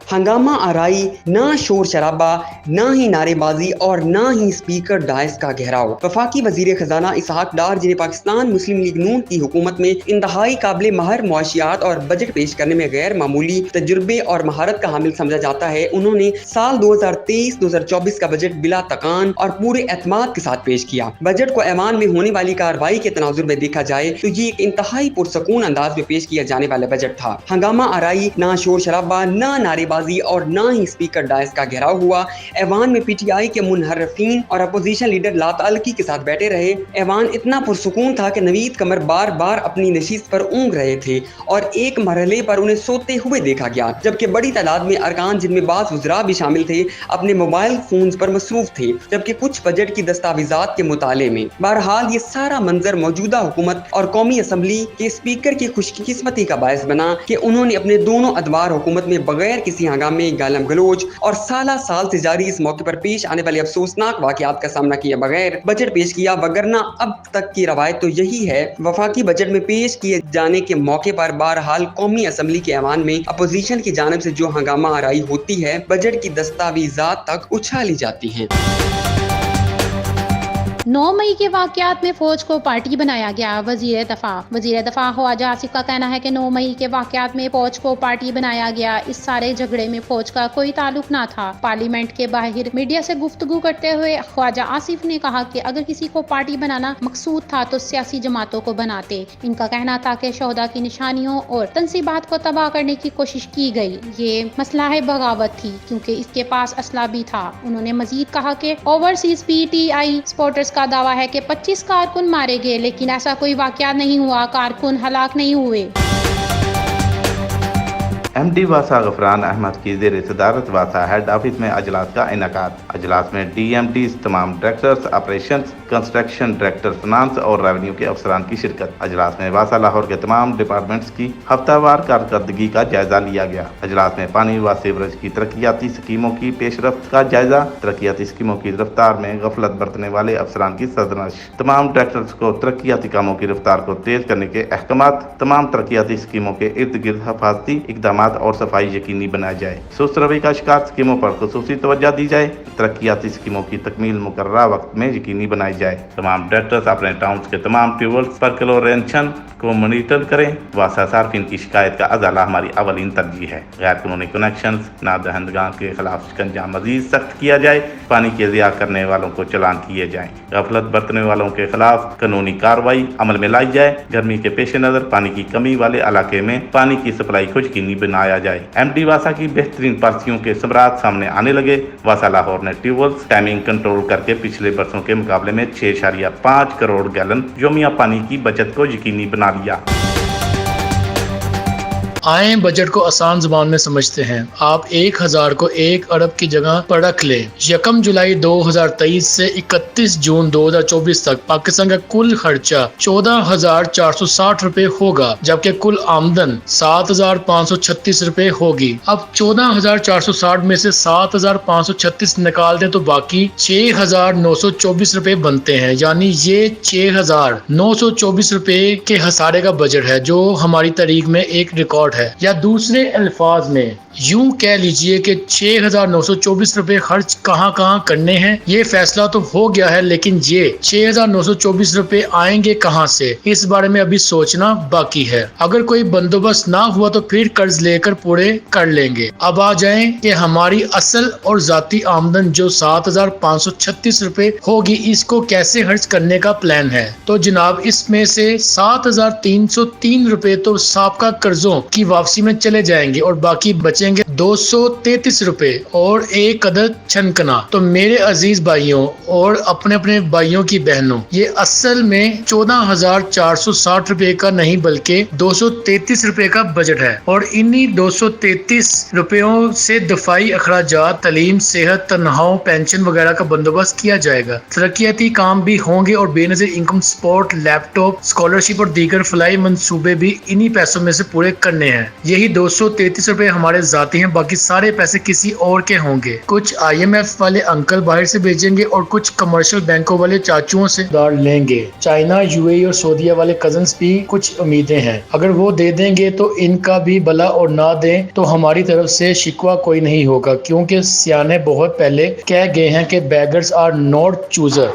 हंगामा आराई, ना शोर शराबा, ना ही नारेबाजी और ना ही स्पीकर डायस का घेराव। वफाकी वजीर खजाना इसहाक डार, जिन्हें पाकिस्तान मुस्लिम लीग नून की हुकूमत में इंतहाई काबिल महर मुआशियात और बजट पेश करने में गैर मामूली तजुर्बे और महारत का हामिल समझा जाता है, उन्होंने साल 2023-2024 का बजट बिला तकान और पूरे एतमाद के साथ पेश किया। बजट को ऐवान में होने वाली कार्रवाई के तनाजुर में देखा जाए तो ये एक इंतहाई पुरसकून अंदाज में पेश किया जाने वाला बजट था। हंगामा आराई, ना शोर शराबा, ना नारेबाजी और ना ही स्पीकर डायस का घेराव हुआ। ऐवान में पीटीआई के मुनहरफीन और अपोजिशन लीडर लातालकी के साथ बैठे रहे। ऐवान इतना पुरसकून था कि नवीद कमर बार बार अपनी नशीस पर ऊँग रहे थे और एक मरहले पर उन्हें सोते हुए देखा गया, जबकि बड़ी तादाद में अरकान, जिनमें बाज़ वज़रा भी शामिल थे, अपने मोबाइल फोन्स पर मसरूफ थे, जबकि कुछ बजट की दस्तावेजात के मुताले में। बहरहाल ये सारा मंजर मौजूदा हुकूमत और कौमी असम्बली के स्पीकर की खुशकिस्मती का बायस बना कि उन्होंने अपने दोनों अदवार हुकूमत में बगैर किसी हंगामे, गालम गलोच और साल से जारी इस मौके पर पेश आने वाले अफसोसनाक वाकयात का सामना किए बगैर बजट पेश किया, वगरना अब तक की रवायत तो यही है वफाकी बजट में पेश किए जाने के मौके पर बहरहाल कौमी असम्बली के ऐवान में अपोजिशन की जानिब से जो हंगामा आराई होती है, बजट की दस्तावेजात तक उछाली जाती हैं। 9 मई के वाकयात में फौज को पार्टी बनाया गया। वजीर दफा ख्वाजा आसिफ का कहना है कि 9 मई के वाकयात में फौज को पार्टी बनाया गया। इस सारे झगड़े में फौज का कोई ताल्लुक ना था। पार्लियामेंट के बाहर मीडिया से गुफ्तगू करते हुए ख्वाजा आसिफ ने कहा कि अगर किसी को पार्टी बनाना मकसूद था तो सियासी जमातों को बनाते। इनका कहना था कि शोहदा की निशानियों और तंसीबात को तबाह करने की कोशिश की गई। ये मसला है बगावत थी क्योंकि इसके पास असला भी था। उन्होंने मजीद कहा कि ओवरसीज पीटीआई सपोर्टर्स का दावा है कि 25 कारकुन मारे गए, लेकिन ऐसा कोई वाकया नहीं हुआ, कारकुन हलाक नहीं हुए। MD वासा गफरान अहमद की ज़ेर सदारत वासा हेड ऑफिस में अजलास का इनेकाद। अजलास में DMDs, तमाम directors operations, construction director finance और रेवेन्यू के अफसरान की शिरकत। अजलास में वासा लाहौर के तमाम डिपार्टमेंट्स की हफ्तावार कारकर्दगी का जायजा लिया गया। अजलास में पानी व सीवरेज की तरक्याती स्कीमों की पेशरफ्त का जायजा, तरक्याती स्कीमों की रफ्तार में गफलत बरतने वाले अफसरान की सरजनश, तमाम डायरेक्टर्स को तरक्याती कामों की रफ्तार को तेज करने के अहकामात, तमाम तरक्याती स्कीमों के इर्द गिर्द हिफाजती इकदाम और सफाई यकीनी बनाया जाए। सुस्त रवैये का शिकार स्कीमों पर खुसूसी तवज्जो दी जाए। तरक्याती स्कीमों की तकमील मुकर्ररा वक्त में यकीनी बनाई जाए। तमाम डायरेक्टर्स अपने टाउन्स के तमाम ट्यूबवेल्स पर क्लोरेंशन को मॉनिटर करें। वासा सार्फिन की शिकायत का अजाला हमारी अवलीन तरजीह है। गैर कानूनी कनेक्शन ना दहंदगान के खिलाफ शिकंजा मजीद सख्त किया जाए। पानी के ज़िया करने वालों को चालान किए जाए। गफलत बरतने वालों के खिलाफ कानूनी कार्रवाई अमल में लाई जाए। गर्मी के पेश नज़र पानी की कमी वाले इलाके में पानी की सप्लाई को यकीनी बनाया जाए। MD वासा की बेहतरीन पॉलिसियों के समरात सामने आने लगे। वासा लाहौर ने ट्यूबवेल्स टाइमिंग कंट्रोल करके पिछले बरसों के मुकाबले में 6.5 करोड़ गैलन योमिया पानी की बचत को यकीनी बना लिया। आए बजट को आसान जुबान में समझते हैं। आप 1000 को 1 अरब की जगह पर रख लें। 1 जुलाई 2023 से 31 जून 2024 तक पाकिस्तान का कुल खर्चा 14,460 रुपए होगा, जबकि कुल आमदन 7,536 रुपए होगी। अब 14,460 में से 7,536 निकाल दें तो बाकी 6,924 रुपए बनते हैं। यानी ये 6,924 रुपए के हसारे का बजट है, जो हमारी तारीख में एक रिकॉर्ड है। या दूसरे अल्फाज में यूं कह लीजिए कि 6,924 रुपए खर्च कहां कहां करने हैं ये फैसला तो हो गया है, लेकिन ये 6,924 रुपए आएंगे कहां से, इस बारे में अभी सोचना बाकी है। अगर कोई बंदोबस्त ना हुआ तो फिर कर्ज लेकर पूरे कर लेंगे। अब आ जाएं कि हमारी असल और जाती आमदन जो 7,536 रुपए होगी, इसको कैसे खर्च करने का प्लान है। तो जनाब, इसमें से 7,303 रुपए तो साबका कर्जों की वापसी में चले जाएंगे और बाकी बचेंगे 233 रुपए और एक अदद छनकना। तो मेरे अजीज भाइयों और अपने अपने भाइयों की बहनों, ये असल में 14,460 रुपए का नहीं बल्कि 233 रुपए का बजट है। और इन्हीं 233 रुपयों से दफाई अखराजात, तालीम, सेहत, तनख्वाहों, पेंशन वगैरह का बंदोबस्त किया जाएगा। तरक्याती काम भी होंगे और Benazir income support, laptop, scholarship और दीगर फलाई मंसूबे भी इन्हीं पैसों में से पूरे करने हैं। हैं। यही 233 रुपए हमारे ذاتی हैं, बाकी सारे पैसे किसी और के होंगे। कुछ IMF वाले अंकल बाहर से भेजेंगे और कुछ कमर्शियल बैंकों वाले चाचुओं से उधार लेंगे। चाइना, UAE और सऊदीया वाले कजन्स भी कुछ उम्मीदें हैं, अगर वो दे देंगे तो इनका भी भला, और ना दें तो हमारी तरफ से शिकवा कोई नहीं होगा, क्योंकि सियाने बहुत पहले कह गए हैं कि बेगर्स आर नॉट चूजर।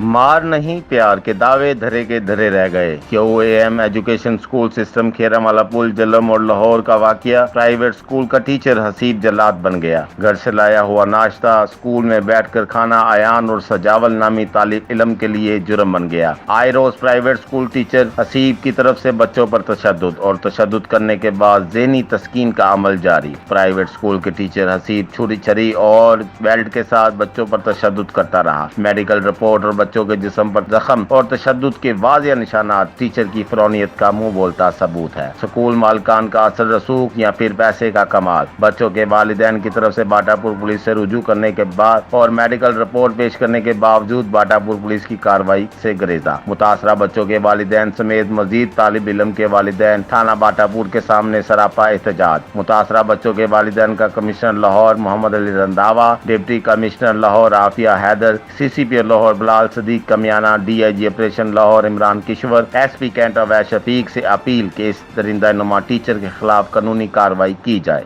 मार नहीं प्यार के दावे धरे के धरे रह गए। QAM एजुकेशन स्कूल सिस्टम खेरामाला पुल जलम और लाहौर का वाकया प्राइवेट स्कूल का टीचर हसीब जल्लाद बन गया। घर से लाया हुआ नाश्ता स्कूल में बैठकर खाना अयान और सजावल नामी तालिब इल्म के लिए जुर्म बन गया। आए रोज प्राइवेट स्कूल टीचर हसीब की तरफ से बच्चों पर तशद्दुद और तशद्दुद करने के बाद ज़हनी तस्कीन का अमल जारी। प्राइवेट स्कूल के टीचर हसीब छुरी छरी और बेल्ट के साथ बच्चों पर तशद्दुद करता रहा। मेडिकल रिपोर्ट और बच्चों के जिस्म पर जख्म और तशद्दुद के वाज़ेह निशानात टीचर की फरौनियत का मुंह बोलता सबूत है। स्कूल मालकान का असर रसूख या फिर पैसे का कमाल। बच्चों के वालिदैन की तरफ से बाटापुर पुलिस से रुजू करने के बाद और मेडिकल रिपोर्ट पेश करने के बावजूद बाटापुर पुलिस की कार्रवाई से गुरेजा। मुतासरा बच्चों के वालिदैन समेत मजीद तालिब इल्म के वालिदैन थाना बाटापुर के सामने सरापा एहतजाज। मुतासरा बच्चों के वालिदैन का commissioner Lahore Mohammad Ali Randhawa, deputy commissioner Lahore Afia Haider, CCP Lahore Bilal Sadiq Kamiana, DIG operation Lahore Imran Kishwar, SP cantt Awais Shafiq से अपील के इस दरिंदा नुमा टीचर के खिलाफ कानूनी कार्रवाई की जाए।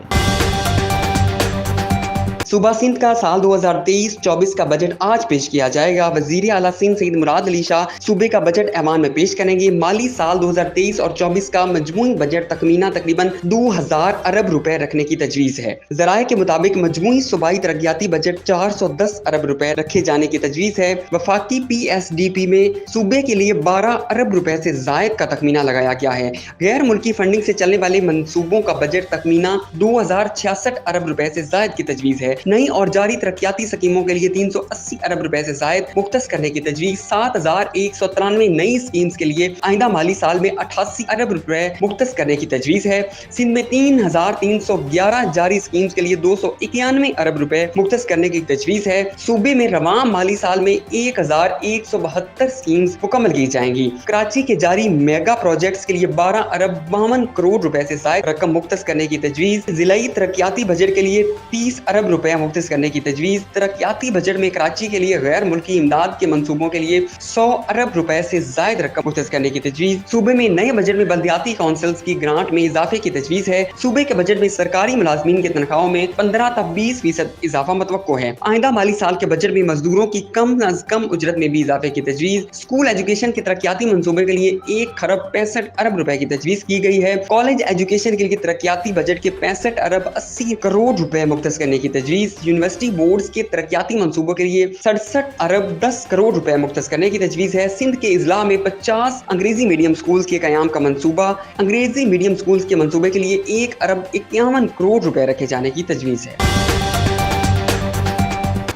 सूबा सिंध का साल 2023-24 का बजट आज पेश किया जाएगा। वजीर आला सिंध सईद मुराद अली शाह सूबे का बजट ऐवान में पेश करेंगे। माली साल 2023 और 24 का मजमूई बजट तखमीना तकरीबन 2000 अरब रुपए रखने की तजवीज़ है। ज़राए के मुताबिक मजमूई सूबाई तरक्याती बजट 410 अरब रुपए रखे जाने की तजवीज़ है। वफाकी PSDP में सूबे के लिए 12 अरब रुपए से जायद का तखमीना लगाया गया है। गैर मुल्की फंडिंग से चलने वाले मनसूबों का बजट तखमीना 2066 अरब रुपए से जायद की तजवीज़ है। नई और जारी तरक्याती स्कीमों के लिए 380 अरब रुपए से जायद मुख्तस करने की तजवीज़। 7193 नई स्कीम्स के लिए आइंदा माली साल में 88 अरब रुपए मुख्तस करने की तजवीज़ है। सिंध में 3311 जारी स्कीम्स के लिए 291 अरब रुपए मुख्तस करने की तजवीज़ है। सूबे में रवां माली साल में 1172 स्कीम्स मुकम्मल की जाएंगी। कराची के जारी मेगा प्रोजेक्ट्स के लिए 12 अरब 52 करोड़ रुपए से जायद रकम मुख्तस करने की तजवीज़। जिलाई तरक्याती बजट के लिए 30 अरब रुपए मुख्तस करने की तजवीज़। तरक्याती बजट में कराची के लिए गैर मुल्की इमदाद के मंसूबों के लिए 100 अरब रुपए से जायद रकम मुख्तस करने की तजवीज़। सूबे में नए बजट में बल्दियाती काउंसिल्स की ग्रांट में इजाफे की तजवीज़ है। सूबे के बजट में सरकारी मुलाजमीन की तनख्वाहों में 15 से 20% इजाफा मतवक्को है। आइंदा माली साल के बजट में मजदूरों की कम अज कम उजरत में भी इजाफे की तजवीज़। स्कूल एजुकेशन के तरक्याती मंसूबे के लिए 1 खरब 65 अरब रुपए की तजवीज़ की गई है। कॉलेज एजुकेशन के लिए तरक्याती बजट के 65 अरब 80 करोड़ रुपए मुख्तस करने की तजवीज़। यूनिवर्सिटी बोर्ड्स के तरक्याती मंसूबों के लिए 67 अरब 10 करोड़ रुपए मुख्तस करने की तजवीज़ है। सिंध के इजला में 50 अंग्रेजी मीडियम स्कूल्स के कयाम का मंसूबा। अंग्रेजी मीडियम स्कूल्स के मंसूबे के लिए 1 अरब 51 करोड़ रुपए रखे जाने की तजवीज़ है।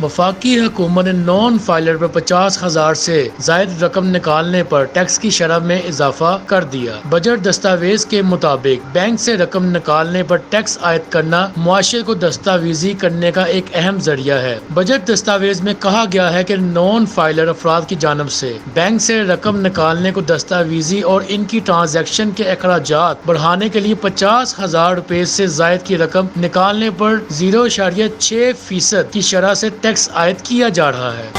वफाकी हुकूमत ने नॉन फाइलर पर 50,000 से जायद रकम निकालने पर टैक्स की शरह में इजाफा कर दिया। बजट दस्तावेज के मुताबिक बैंक से रकम निकालने पर टैक्स आयद करना मुआशरे को दस्तावेजी करने का एक अहम जरिया है। बजट दस्तावेज में कहा गया है कि नॉन फाइलर अफराद की जानब से बैंक से रकम निकालने को दस्तावेजी और इनकी ट्रांजैक्शन के अखराजात बढ़ाने के लिए 50,000 रुपए से जायद की रकम निकालने पर 0.6% की शरह से टैक्स आयद किया जा रहा है।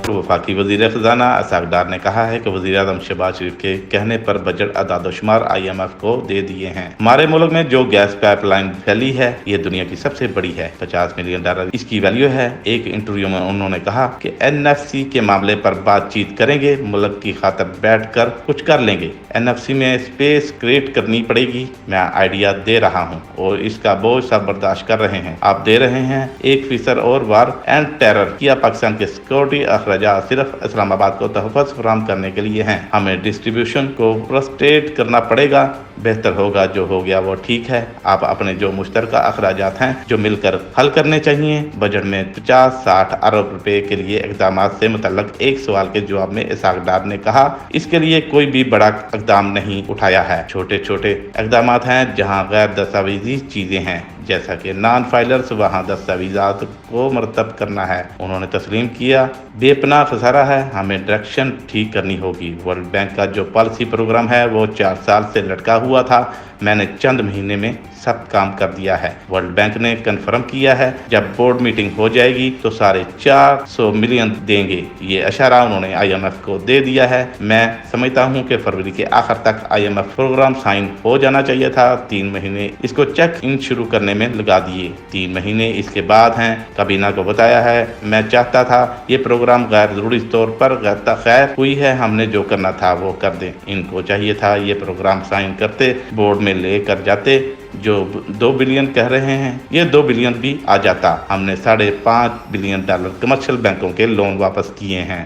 वफाकी वज़ीर ख़ज़ाना असाक डार ने कहा है कि वज़ीर आज़म शहबाज शरीफ के कहने पर बजट अदादोशुमार IMF को दे दिए हैं। हमारे मुल्क में जो गैस पाइपलाइन फैली है ये दुनिया की सबसे बड़ी है, $50 मिलियन इसकी वैल्यू है। एक इंटरव्यू में उन्होंने कहा कि NFC के मामले पर बातचीत करेंगे, मुल्क की खातिर बैठ कर कुछ कर लेंगे। NFC में स्पेस क्रिएट करनी पड़ेगी। मैं आइडिया दे रहा हूँ और इसका बोझ सब बर्दाश्त कर रहे हैं। आप दे रहे हैं 1% और वार एंड टेरर किया पाकिस्तान के सिक्योरिटी अखराज सिर्फ इस्लामाबाद को तहफ़्फ़ुज़ फराहम करने के लिए हैं। हमें डिस्ट्रीब्यूशन को फ्रस्ट्रेट करना पड़ेगा। बेहतर होगा जो हो गया वो ठीक है। आप अपने जो मुश्तरका अखराजात हैं जो मिलकर हल करने चाहिए। बजट में 50-60 अरब रुपए के लिए इक़दाम से मुतल्लक एक सवाल के जवाब में इसाक डार ने कहा इसके लिए कोई भी बड़ा इक़दाम नहीं उठाया है। छोटे छोटे इक़दाम हैं जहाँ गैर दस्तावेजी चीज़ें हैं जैसा कि नॉन फाइलर्स वहाँ दस्तावेजात को मरतब करना है। उन्होंने तस्लीम किया, बेपनाह खसारा है, हमें डायरेक्शन ठीक करनी होगी। वर्ल्ड बैंक का जो पॉलिसी प्रोग्राम है वो 4 साल से लटका हुआ था, मैंने चंद महीने में सब काम कर दिया है। वर्ल्ड बैंक ने कन्फर्म किया है जब बोर्ड मीटिंग हो जाएगी तो साढ़े 400 मिलियन देंगे। ये इशारा उन्होंने IMF को दे दिया है। मैं समझता हूँ कि फरवरी के आखिर तक IMF प्रोग्राम साइन हो जाना चाहिए था। 3 महीने इसको चेक इन शुरू करने में लगा दिए, 3 महीने इसके बाद हैं। काबीना को बताया है, मैं चाहता था ये प्रोग्राम गैर जरूरी तौर पर खैर हुई है, हमने जो करना था वो कर दें। इनको चाहिए था ये प्रोग्राम साइन करते, बोर्ड में लेकर जाते। जो 2 बिलियन कह रहे हैं ये 2 बिलियन भी आ जाता। हमने $5.5 बिलियन कमर्शियल बैंकों के लोन वापस किए हैं।